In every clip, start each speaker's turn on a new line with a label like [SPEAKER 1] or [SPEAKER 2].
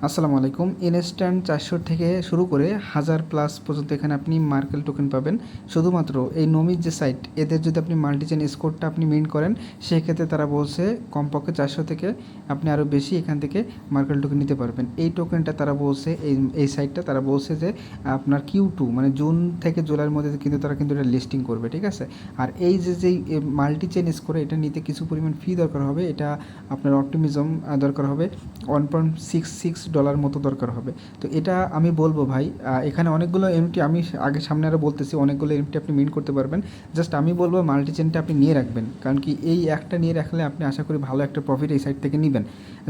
[SPEAKER 1] আসসালামু আলাইকুম। ইনস্ট্যান্ট 400 থেকে শুরু করে 1000 প্লাস পর্যন্ত এখানে আপনি মার্কেল টোকেন পাবেন। শুধুমাত্র এই নমিজ যে সাইট, এদের যদি আপনি মাল্টিচেন স্কোরটা আপনি মিন্ট করেন, সেক্ষেত্রে তারা বলছে কমপক্ষে 400 থেকে আপনি আরও বেশি এখান থেকে মার্কেল টোকেন নিতে পারবেন। এই টোকেনটা তারা বলছে, এই সাইটটা তারা বলছে যে আপনার Q2 মানে জুন থেকে জুলাইয়ের মধ্যে কিন্তু তারা কিন্তু এটা লিস্টিং করবে, ঠিক আছে? আর এই যেই মাল্টিচেন স্কোর, এটা নিতে কিছু পরিমাণ ফি দরকার হবে। এটা আপনার অপটিমিজম দরকার হবে, $1.66 মতো দরকার হবে। তো এটা আমি বলবো ভাই, এখানে অনেকগুলো এমটি আমি আগে সামনে আরও বলতেছি, অনেকগুলো এমটি আপনি মিন করতে পারবেন। জাস্ট আমি বলবো মাল্টিচেনটা আপনি নিয়ে রাখবেন, কারণ কি এই একটা নিয়ে রাখলে আপনি আশা করি ভালো একটা প্রফিট এই সাইড থেকে নেবেন।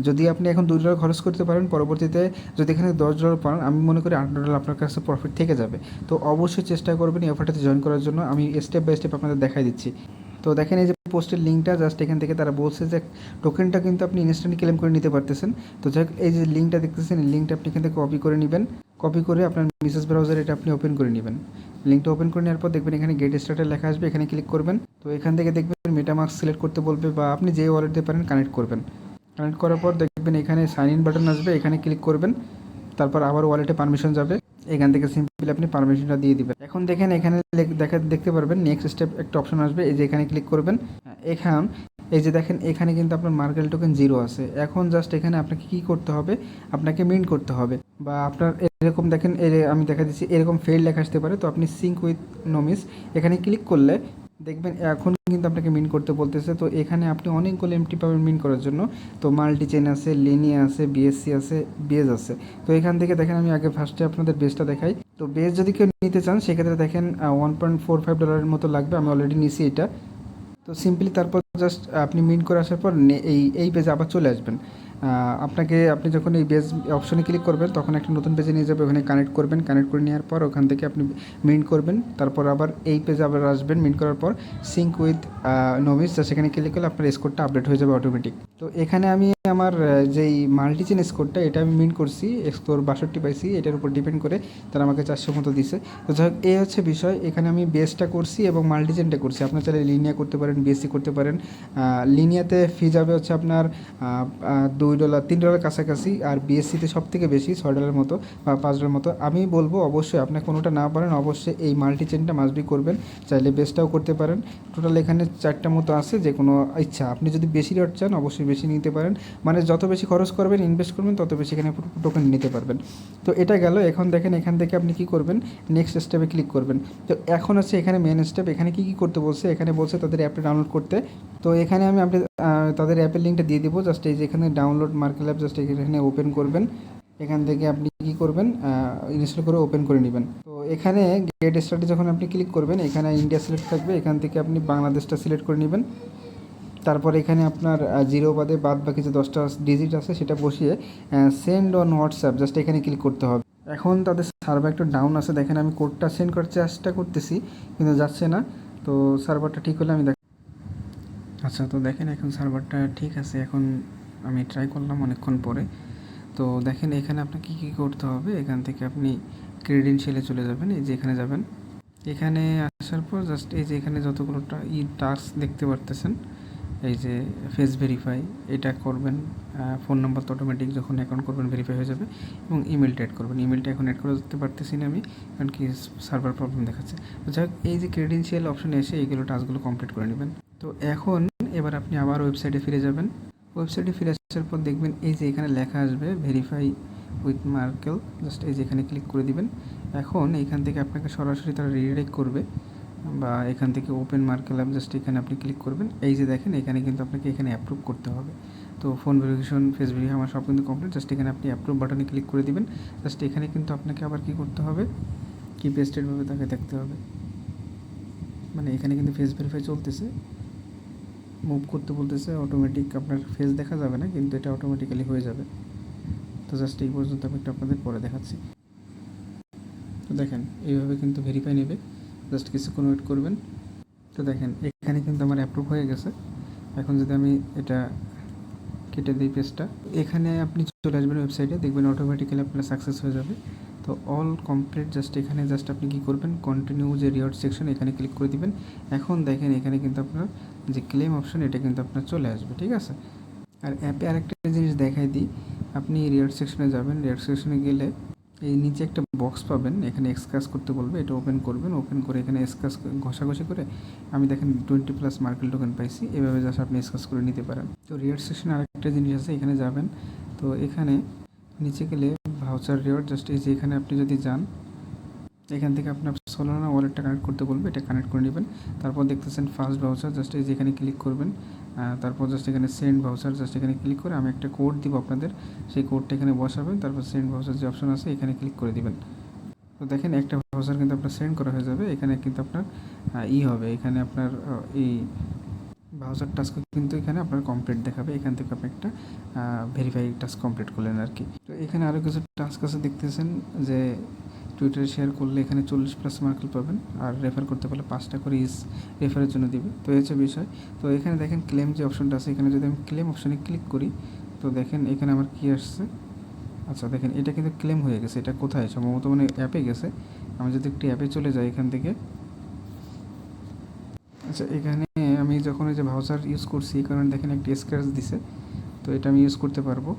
[SPEAKER 1] যদি আপনি এখন $2 খরচ করতে পারেন, পরবর্তীতে যদি এখানে $10 পান, আমি মনে করি $8 আপনার কাছে প্রফিট থেকে যাবে। তো অবশ্যই চেষ্টা করবেন এই অফারটাতে জয়েন করার জন্য। আমি স্টেপ বাই স্টেপ আপনাদের দেখাই দিচ্ছি। তো দেখেন এই যে পোস্টের লিঙ্কটা, জাস্ট এখান থেকে তারা বলছে যে টোকেনটা কিন্তু আপনি ইনস্ট্যান্টলি ক্লেম করে নিতে পারতেছেন। তো যাই হোক, এই যে লিঙ্কটা দেখতেছেন, এই লিঙ্কটা আপনি এখান থেকে কপি করে নেবেন। কপি করে আপনার মেসেজ ব্রাউজারে এটা আপনি ওপেন করে নেবেন। লিঙ্কটা ওপেন করে নেওয়ার পর দেখবেন এখানে গেট স্টার্টের লেখা আসবে, এখানে ক্লিক করবেন। তো এখান থেকে দেখবেন মেটামাস্ক সিলেক্ট করতে বলবে, বা আপনি যে ওয়ালেট দিয়ে পারেন কানেক্ট করবেন। কানেক্ট করার পর দেখবেন এখানে সাইন ইন বাটন আসবে, এখানে ক্লিক করবেন। তারপর আবার ওয়ালেটে পারমিশন যাবে, এখান থেকে সিম্পলি আপনি পারমিশনটা দিয়ে দিবেন। এখন দেখেন এখানে দেখতে পারবেন নেক্সট স্টেপ একটা অপশন আসবে, এই যে এখানে ক্লিক করবেন। এখন এই যে দেখেন এখানে কিন্তু আপনার মার্কেল টোকেন 0 আছে। এখন জাস্ট এখানে আপনাকে কী করতে হবে, আপনাকে মিন্ট করতে হবে। বা আপনার এরকম দেখেন, আমি দেখা দিচ্ছি এরকম ফেল লেখা আসতে পারে। তো আপনি সিঙ্ক উইথ নমিস এখানে ক্লিক করলে দেখবেন এখন কিন্তু আপনাকে মিন করতে বলতেছে। তো এখানে আপনি অনেকগুলো এমটি পাবেন মিন করার জন্য। তো মাল্টি চেন আছে, লিনিয়া আছে, বিএসসি আছে, বেজ আছে। তো এখান থেকে দেখেন আমি আগে ফার্স্টে আপনাদের বেজটা দেখাই। তো বেজ যদি কেউ নিতে চান, সেক্ষেত্রে দেখেন $1.45 মতো লাগবে। আমি অলরেডি নিছি এটা। তো সিম্পলি তারপর জাস্ট আপনি মিন্ট করে আসার পর এই পেজে আবার চলে আসবেন। আপনি যখন এই বেজ অপশনে ক্লিক করবেন, তখন একটা নতুন পেজে নিয়ে যাবে, ওখানে কানেক্ট করবেন। কানেক্ট করে নেওয়ার পর ওখান থেকে আপনি মিন্ট করবেন। তারপর আবার এই পেজে আবার আসবেন, মিন্ট করার পর সিঙ্ক উইথ নমিস, সেখানে ক্লিক করলে আপনার স্কোরটা আপডেট হয়ে যাবে অটোমেটিক। তো এখানে আমি আমার যেই মাল্টিচেন স্কোরটা, এটা আমি মিন্ট করছি, স্কোর 62 পাইছি। এটার উপর ডিপেন্ড করে তারা আমাকে 400 মতো দিছে। তো যাই হোক, এই হচ্ছে বিষয়। এখানে আমি বেসটা করছি এবং মাল্টিচেনটা করছি। আপনার চাইলে লিনিয়া করতে পারেন, বিএসসি করতে পারেন। লিনিয়াতে ফি যাবে হচ্ছে আপনার $3 কাছাকাছি, আর বিএসসিতে সব থেকে বেশি $6 মতো বা $5 মতো। আমি বলবো অবশ্যই আপনি কোনোটা না পারেন, অবশ্যই এই মাল্টিচেনটা মাস্টবি করবেন। চাইলে বেসটাও করতে পারেন। টোটাল এখানে 4টা মতো আছে, যে কোনো ইচ্ছা। আপনি যদি বেশি রেট চান, অবশ্যই বেশি নিতে পারেন। মানে যত বেশি খরচ করবেন, ইনভেস্ট করবেন, তত বেশি এখানে টোকেন নিতে পারবেন। তো এটা গেল। এখন দেখেন এখান থেকে আপনি কী করবেন, নেক্সট স্টেপে ক্লিক করবেন। তো এখন হচ্ছে এখানে মেন স্টেপ। এখানে কী করতে বলছে, এখানে বলছে তাদের অ্যাপটা ডাউনলোড করতে। তো এখানে আমি তাদের অ্যাপের লিঙ্কটা দিয়ে দিব। জাস্ট এই যে এখানে ডাউনলোড মার্কেল অ্যাপ, জাস্ট এখানে ওপেন করবেন। এখান থেকে আপনি কী করবেন, ইনস্টল করে ওপেন করে নেবেন। তো এখানে গেট স্টার্টে যখন আপনি ক্লিক করবেন, এখানে ইন্ডিয়া সিলেক্ট থাকবে, এখান থেকে আপনি বাংলাদেশটা সিলেক্ট করে নেবেন। তারপর এখানে আপনার জিরো বাদ বাকি যে 10টা ডিজিট আছে সেটা বসিয়ে সেন্ড অন হোয়াটসঅ্যাপ, জাস্ট এখানে ক্লিক করতে হবে। এখন তাদের সার্ভার একটু ডাউন আছে, দেখেন আমি কোডটা সেন্ড করার চেষ্টা করতেছি কিন্তু যাচ্ছে না। তো সার্ভারটা ঠিক হলে আমি আচ্ছা, তো দেখেন এখন সার্ভারটা ঠিক আছে। এখন আমি ট্রাই করলাম অনেকক্ষণ পরে। তো দেখেন এখানে আপনাকে কী করতে হবে, এখান থেকে আপনি ক্রেডেনশিয়ালে চলে যাবেন। এই যে এখানে যাবেন, এখানে আসার পর জাস্ট এই যে এখানে যতগুলো টাস্ক দেখতে পারতেছেন, এই যে ফেস ভেরিফাই, এটা করবেন। ফোন নাম্বার তো অটোমেটিক যখন অ্যাকাউন্ট করবেন ভেরিফাই হয়ে যাবে। এবং ইমেলটা অ্যাড করবেন। ইমেলটা এখন অ্যাড করতে পারতেছি না আমি, কারণ কি সার্ভার প্রবলেম দেখাচ্ছে। তো যাই হোক, এই যে ক্রেডেনশিয়াল অপশানে এসে এইগুলো টাস্কগুলো কমপ্লিট করে নেবেন। তো এখন এবার আপনি আবার ওয়েবসাইটে ফিরে যাবেন। ওয়েবসাইটে ফিরে আসার পর দেখবেন এই যে এখানে লেখা আসবে ভেরিফাই উইথ মার্কেল, জাস্ট এই যে এখানে ক্লিক করে দিবেন। এখন এইখান থেকে আপনাকে সরাসরি তারা রিডাইরেক্ট করবে, বা এখান থেকে ওপেন মার্কেল অ্যাপ, জাস্ট এখানে আপনি ক্লিক করবেন। এই যে দেখেন এখানে কিন্তু আপনাকে এখানে অ্যাপ্রুভ করতে হবে। তো ফোন ভেরিফিকেশন, ফেস ভেরিফাই আমার সব কিন্তু কমপ্লিট। জাস্ট এখানে আপনি অ্যাপ্রুভ বাটনে ক্লিক করে দিবেন। জাস্ট এখানে কিন্তু আপনাকে আবার কী করতে হবে, কি পেস্টেডভাবে তাকে দেখতে হবে। মানে এখানে কিন্তু ফেস ভেরিফাই চলতেছে, মুভ করতে বলতেছে। অটোমেটিক আপনার ফেস দেখা যাবে না, কিন্তু এটা অটোমেটিক্যালি হয়ে যাবে। তো জাস্ট এই পর্যন্ত আমি একটু আপনাদের পরে দেখাচ্ছি। তো দেখেন এইভাবে কিন্তু ভেরিফাই নেবে, জাস্ট কিছুক্ষণ ওয়েট করবেন। তো দেখেন এখানে কিন্তু আমার অ্যাপ্রুভ হয়ে গেছে। এখন যদি আমি এটা কেটে দিই পেজটা, এখানে আপনি চলে আসবেন ওয়েবসাইটে, দেখবেন অটোমেটিক্যালি আপনার সাকসেস হয়ে যাবে। তো অল কমপ্লিট, জাস্ট এখানে জাস্ট আপনি কী করবেন, কন্টিনিউ যে রিওয়ার্ড সেকশন, এখানে ক্লিক করে দিবেন। এখন দেখেন এখানে কিন্তু আপনার যে ক্লেম অপশন, এটা কিন্তু আপনার চলে আসবে, ঠিক আছে? আর অ্যাপে আরেকটা জিনিস দেখাই দিই, আপনি রিয়ার সেকশনে যাবেন, রিয়ার সেকশনে গেলে এই নিচে একটা বক্স পাবেন, এখানে এক্সকাস করতে বলবে, এটা ওপেন করবেন। ওপেন করে এখানে এক্সকাস ঘষাঘষি করে আমি দেখেন 20+ মার্কেল টোকেন পাইছি। এভাবে জাস্ট আপনি এক্সকাস করে নিতে পারেন। তো রিয়ার সেকশনে আরেকটা জিনিস আছে, এখানে যাবেন। তো এখানে নিচে গেলে ভাউচার রিওয়ার্ড, জাস্ট এই যে এখানে আপনি যদি যান, এখান থেকে আপনার সোলানা ওয়ালেটটা কানেক্ট করতে বলবে, এটা কানেক্ট করে নেবেন। তারপর দেখতেছেন ফার্স্ট ভাউচার, জাস্ট এই যে এখানে ক্লিক করবেন। তারপর জাস্ট এখানে সেন্ড ভাউচার, জাস্ট এখানে ক্লিক করে আমি একটা কোড দিব আপনাদের, সেই কোডটা এখানে বসাবেন। তারপর সেন্ড ভাউচার যে অপশন আছে এখানে ক্লিক করে দিবেন। তো দেখেন একটা ভাউচার কিন্তু আপনার সেন্ড করা হয়ে যাবে। এখানে কিন্তু আপনার হবে, এখানে আপনার এই ভাউচার টাস্ক কিন্তু এখানে আপনার কমপ্লিট দেখাবে। এখান থেকে আপনি একটা ভেরিফাই টাস্ক কমপ্লিট করলেন আর কি। তো এখানে আরও কিছু টাস্ক আছে, দেখতেছেন যে টুইটারে শেয়ার করলে এখানে 40+ মার্কেল পাবেন, আর রেফার করতে পারলে 5টা করে রেফারের জন্য দিবে। তো এই হচ্ছে বিষয়। তো এখানে দেখেন ক্লেম যে অপশনটা আছে, এখানে যদি আমি ক্লেম অপশানে ক্লিক করি, তো দেখেন এখানে আমার কী আসছে। আচ্ছা দেখেন এটা কিন্তু ক্লেম হয়ে গেছে। এটা কোথায়? সম্ভবত মানে অ্যাপে গেছে। আমি যদি একটি অ্যাপে চলে যাই এখান থেকে, আচ্ছা এখানে আমি যখন এই যে ভাউচার ইউজ করছি, এই কারণে দেখেন একটি স্ক্র্যাচ দিছে। তো এটা আমি ইউজ করতে পারবো।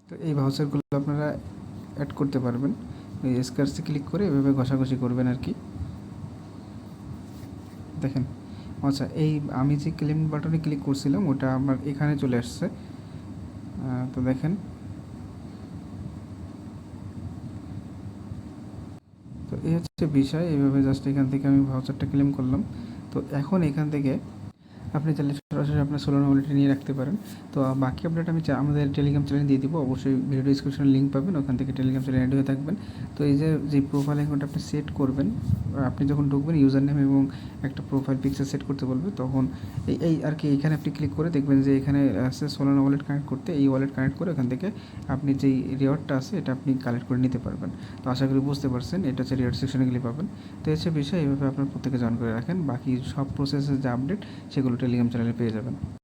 [SPEAKER 1] তো এই ভাউচারগুলো আপনারা অ্যাড করতে পারবেন। এই স্ক্র্যাচে ক্লিক করে এভাবে ঘষাঘষি করবেন আর কি। দেখেন আচ্ছা এই আমি যে ক্লেম বাটনে ক্লিক করছিলাম ওটা আমার এখানে চলে আসছে। তো দেখেন, তো এই হচ্ছে বিষয়। এইভাবে জাস্ট এখান থেকে আমি ভাউচারটা ক্লেম করলাম। তো এখন এখান থেকে আপনি চাইলে সরাসরি আপনার সোলানা ওয়ালেটে নিয়ে রাখতে পারেন। তো বাকি আপডেট আমি আমাদের টেলিগ্রাম চ্যানেলে দিয়ে দিব, অবশ্যই ভিডিও ডিসক্রিপশনে লিঙ্ক পাবেন, ওখান থেকে টেলিগ্রাম চ্যানেলে অ্যাড হয়ে থাকবেন। তো এই যে প্রোফাইল অ্যাকাউন্ট আপনি সেট করবেন, আপনি যখন ঢুকবেন ইউজার নেম এবং একটা প্রোফাইল পিকচার সেট করতে বলবে, তখন এই আর কি এখানে আপনি ক্লিক করে দেখবেন যে এখানে আছে সোলানা ওয়ালেট কানেক্ট করতে। এই ওয়ালেট কানেক্ট করে ওখান থেকে আপনি যেই রিওয়ার্ডটা আছে এটা আপনি কালেক্ট করে নিতে পারবেন। তো আশা করি বুঝতে পারছেন, এটা হচ্ছে রিওয়ার্ড সেকশনে গেলে পাবেন। তো হচ্ছে বিষয়, এইভাবে আপনার প্রত্যেকে জয়েন করে রাখেন। বাকি সব প্রসেসের যে আপডেট সেগুলো টেলিগ্রাম চ্যানেলে পেয়ে যাবেন।